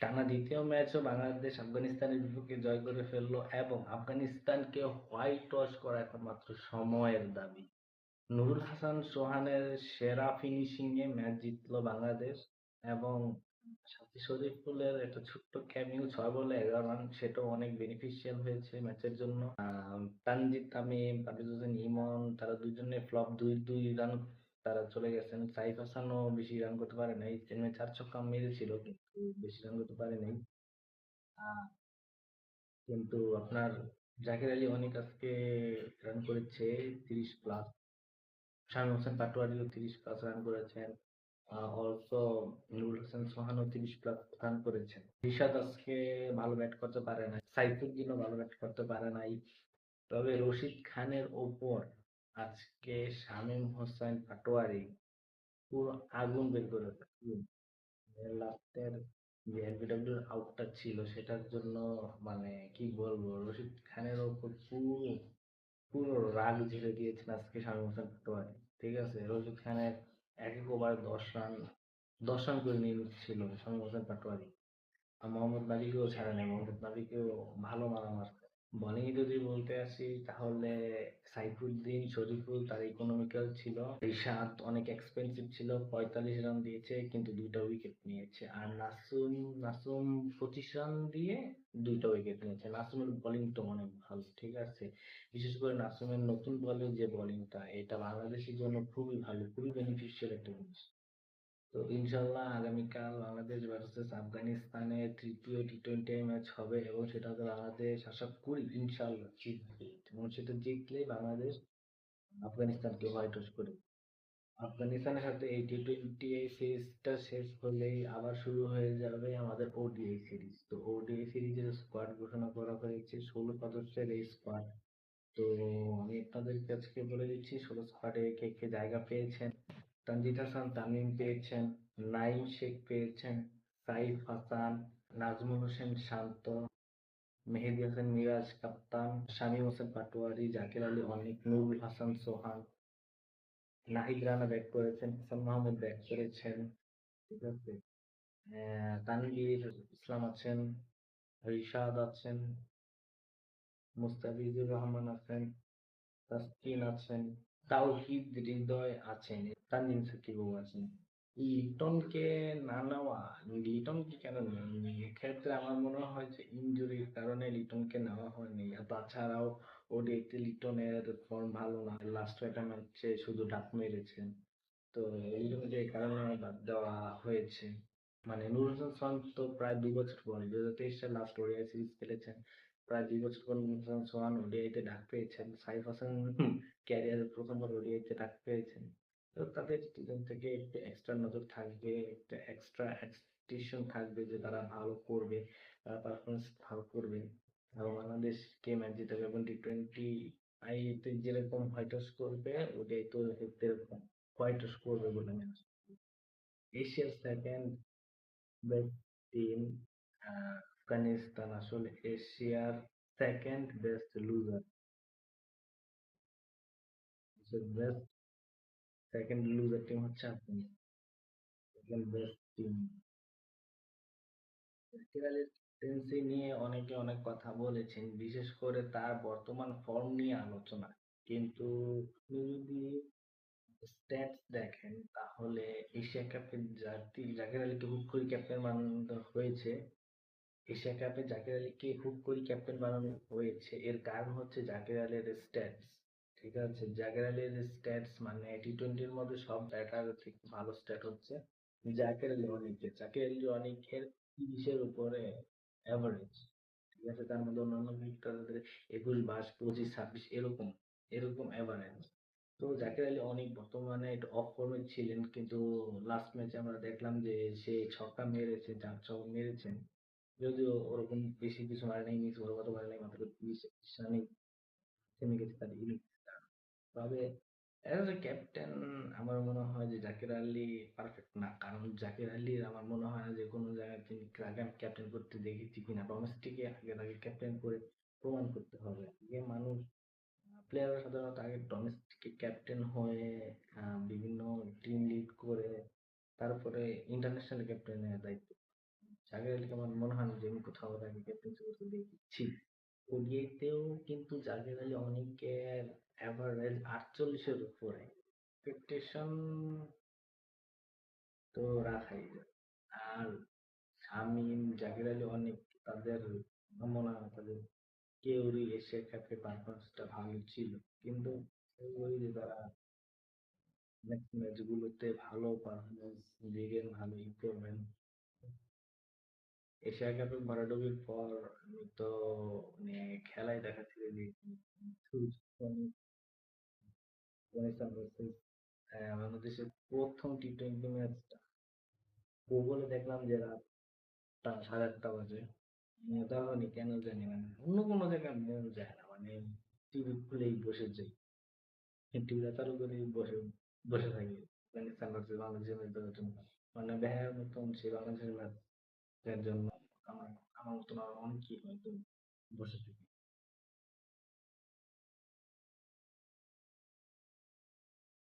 টানা দ্বিতীয় ম্যাচও বাংলাদেশ আফগানিস্তানের বিপক্ষে জয় করে ফেললো এবং আফগানিস্তানকে হোয়াইট ওয়াশ করা এখন মাত্র সময়ের দাবি। নুরুল হাসান সোহানের সেরা ফিনিশিংয়ে ম্যাচ জিতলো বাংলাদেশ এবং সাথী শরীফুলের একটা ছোট্ট ক্যামিও 6 বলে 11 রান, সেটাও অনেক বেনিফিশিয়াল হয়েছে ম্যাচের জন্য। তানজিদ তামিম, পারভেজ হোসেন ইমন তারা দুজনে ফ্লপ, 2-2 রান তারা চলে গেছেন। সাইফ হাসানও বেশি রান করতে পারে নাই, 4 ছক্কা মেরেছিল কিন্তু বেশি রান করতে পারে নাই। আহ, কিন্তু আপনার জাকের আলী অনেক আজকে রান করেছে 30+। শামীম হোসেন পাটোয়ারিও 30+ রান করেছেন। অলসো নুরুল হাসান সোহানও 30+ রান করেছেন। রিশাদ আজকে ভালো ব্যাট করতে পারে না, সাইফুদ্দিনও ভালো ব্যাট করতে পারে নাই। তবে রশিদ খানের ওপর আজকে শামীম হোসেন পাটোয়ারি পুরো আগুন বের করেছে। লাস্টের যে এলবিডব্লিউ আউটটা ছিল সেটার জন্য মানে কি বলবো, রশিদ খানের ওপর পুরো পুরো রাগ ঝেড়ে দিয়েছেন আজকে শামীম হোসেন পাটোয়ারি। ঠিক আছে, রশিদ খানের এক এক ওভারে 10 রান, 10 রান করে নিয়ে নিচ্ছিল শামীম হোসেন পাটোয়ারি। আর মোহাম্মদ নাবিকেও ছাড়ে নাই, মোহাম্মদ নাবিকেও ভালো মারা মারছে। বোলিং যদি বলতে আসি তাহলে সাইফুদ্দিন, শরীফুল তার ইকোনমিক্যাল ছিল। রিশাদ অনেক এক্সপেন্সিভ ছিল, 45 রান দিয়েছে কিন্তু 2টা উইকেট নিয়েছে। আর নাসুম, নাসুম 25 রান দিয়ে 2টা উইকেট নিয়েছে। নাসুমের বোলিংটা অনেক ভালো, ঠিক আছে। বিশেষ করে নাসুমের নতুন বলে যে বোলিংটা, এটা বাংলাদেশের জন্য খুবই ভালো, খুবই বেনিফিশিয়াল একটা জিনিস। তো ইনশাল্লাহ আগামীকাল বাংলাদেশ ভার্সেস আফগানিস্তানের তৃতীয় টি-20 ম্যাচ হবে এবং সেটাতে বাংলাদেশ আশা করি ইনশাল্লাহ জিতবে এবং সেটা জিতলেই বাংলাদেশ আফগানিস্তানকে হোয়াইট ওয়াশ করে। আফগানিস্তানের সাথে এই টি-20 সিরিজটা শেষ হলেই আবার শুরু হয়ে যাবে আমাদের ওডিআই সিরিজ। তো ওডিআই সিরিজের স্কোয়াড ঘোষণা করা হয়েছে, 16 সদস্যের এই স্কোয়াড। তো আমি আপনাদের কাছে বলে দিচ্ছি 16 স্কোয়াডে কে কে জায়গা পেয়েছেন। তানজিদ হাসান তামিম পেয়েছেন, নাইম শেখ পেয়েছেন, সাইফ হাসান, নাজমুল হোসেন শান্ত, মেহেদী হাসান মিরাজ কাপ্তান, শামীম হোসেন পাটোয়ারি, জাকের আলী অনিক, নুরুল হাসান সোহান, নাহিদ রানা ব্যাট করেছেন, হাসান মাহমুদ ব্যাট করেছেন। ঠিক আছে, তানভীর ইসলাম আছেন, রিশাদ আছেন, মুস্তাফিজুর রহমান আছেন, তাসকিন আছেন, তাওহিদ হৃদয় আছেন, তানজিম সাকিবও আছেন। লিটনকে না নেওয়া, লিটনকে কেন নেয়নি এক্ষেত্রে আমার মনে হয় যে ইনজুরির কারণে লিটনকে নেওয়া হয়নি। আর তাছাড়াও ওডিআইতে লিটনের ফর্ম ভালো না, লাস্ট কয়েকটা ম্যাচে শুধু ডাক মেরেছেন। তো লিটনকে এই কারণে বাদ দেওয়া হয়েছে। মানে নুরুল হাসান সোহান তো প্রায় 2 বছর পর 2023 সালে লাস্ট ওডিআই সিরিজ খেলেছেন, প্রায় 2 বছর পর নুরুল হাসান সোহান ওডিআইতে ডাক পেয়েছেন। সাইফ হাসান ক্যারিয়ারের প্রথমবার ওডিআইতে ডাক পেয়েছেন। তো তাদের দুজন থেকে একটু এক্সট্রা নজর থাকবে, একটা এক্সট্রা এক্সপেকটেশন থাকবে যে তারা ভালো করবে, পারফরমেন্স ভালো করবে এবং বাংলাদেশকে ম্যাচ জিতাবে এবং টি-20 আইতে যেরকম হোয়াইট ওয়াশ করবে ওটাই তো এরকম হোয়াইট ওয়াশ করবে বলে আমি আশা করি। এশিয়ার সেকেন্ড বেস্ট টিম আফগানিস্তান আসলে এশিয়ার second best loser, best second loser team হচ্ছে Afghanistan, second best team. Zakir captaincy নিয়ে অনেকে অনেক কথা বলেছেন, বিশেষ করে তার বর্তমান ফর্ম নিয়ে আলোচনা। কিন্তু আপনি যদি স্ট্যাটস দেখেন তাহলে এশিয়া কাপে জাকির আলীকে হুট করে ক্যাপ্টেন বানানো হয়েছে। এশিয়া কাপে জাকির আলীকে হুট করে ক্যাপ্টেন বানানো হয়েছে, এর কারণ হচ্ছে জাকির আলীর স্ট্যাটস। ঠিক আছে, জাকির আলীর স্ট্যাটস মানে টি-20-র মধ্যে সব ব্যাটার থেকে ভালো স্ট্যাট হচ্ছে জাকির আলী অনেকের। জাকির আলী অনেকের 30-এর উপরে অ্যাভারেজ। ঠিক আছে, তার মধ্যে অন্যান্য ক্রিকেটারদের 21, 22, 25, 26 এরকম এরকম অ্যাভারেজ। তো জাকির আলী অনেক বর্তমানে একটু অফ ফর্মে ছিলেন, কিন্তু লাস্ট ম্যাচে আমরা দেখলাম যে সে ছক্কা মেরেছে, 4 ছক্কা মেরেছেন। যদিও ওরকম বেশি কিছু মারে নাই, মিস ওভার কত মারে নাই, মাত্র 20 রানে থেমে গেছে তার ইনিংসটা। তবে অ্যাজ এ ক্যাপ্টেন আমার মনে হয় যে জাকির আলী পারফেক্ট না, কারণ জাকির আলীর আমার মনে হয় না যে কোনো জায়গায় তিনি আগে ক্যাপ্টেন করতে দেখেছি কিনা। ডোমেস্টিকে আগে তাকে ক্যাপ্টেন করে প্রমাণ করতে হবে। আগে মানুষ, প্লেয়াররা সাধারণত আগে ডোমেস্টিকে ক্যাপ্টেন হয়ে বিভিন্ন টিম লিড করে তারপরে ইন্টারন্যাশনাল ক্যাপ্টেনের দায়িত্ব। জাকের আলীকে আমার মনে হয় না যে আমি কোথাও তাকে ক্যাপ্টেন্সি করতে দেখেছি। ওডিআইতেও কিন্তু জাকের আলী অনেকের অ্যাভারেজ 48-এর উপরে। এক্সপেকটেশন তো রাখাই যায়। আর শামীম, জাকের আলী অনেক তাদের মনে হয় তাদের কেউরই এশিয়া কাপে পারফরমেন্সটা ভালো ছিল। কিন্তু ওই যে তারা নেক্সট ম্যাচগুলোতে ভালো পারফরমেন্স দিলেন, ভালো ইমপ্রুভমেন্ট। এশিয়া কাপে ভরাডুবির পর আমি তো মানে খেলাই দেখা ছেড়ে দিয়েছি। আফগানিস্তান ভার্সেস বাংলাদেশের প্রথম টি-20 ম্যাচটা গুগলে দেখলাম যে রাত 8:30 বাজে। তখনই কেন জানি মানে অন্য কোনো জায়গায় মন যায় না, মানে টিভি খুলেই বসে যাই, টিভিটা চালু করেই বসে বসে থাকি আফগানিস্তান ভার্সেস বাংলাদেশের ম্যাচ দেখার জন্য। মানে দেখার মতন সেই বাংলাদেশের ম্যাচের জন্য আমার আমার মতন আরো অনেকেই হয়তো বসে থাকে।